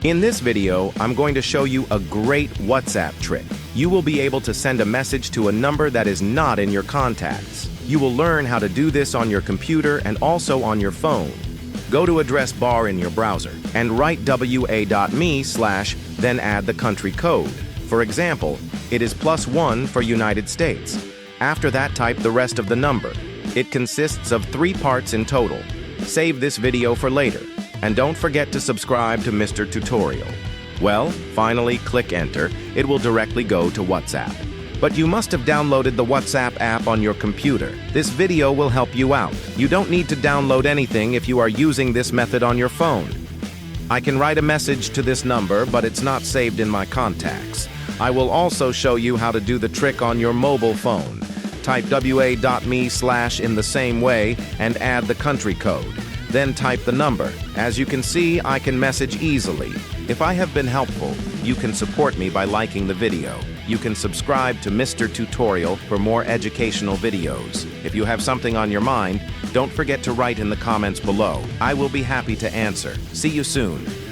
In this video, I'm going to show you a great WhatsApp trick. You will be able to send a message to a number that is not in your contacts. You will learn how to do this on your computer and also on your phone. Go to address bar in your browser and write wa.me/ then add the country code. For example, it is +1 for United States. After that, type the rest of the number. It consists of 3 parts in total. Save this video for later. And don't forget to subscribe to Mr. Tutorial. Well, finally click enter. It will directly go to WhatsApp. But you must have downloaded the WhatsApp app on your computer. This video will help you out. You don't need to download anything if you are using this method on your phone. I can write a message to this number, but it's not saved in my contacts. I will also show you how to do the trick on your mobile phone. Type wa.me/ in the same way and add the country code. Then type the number. As you can see, I can message easily. If I have been helpful, you can support me by liking the video. You can subscribe to Mr. Tutorial for more educational videos. If you have something on your mind, don't forget to write in the comments below. I will be happy to answer. See you soon.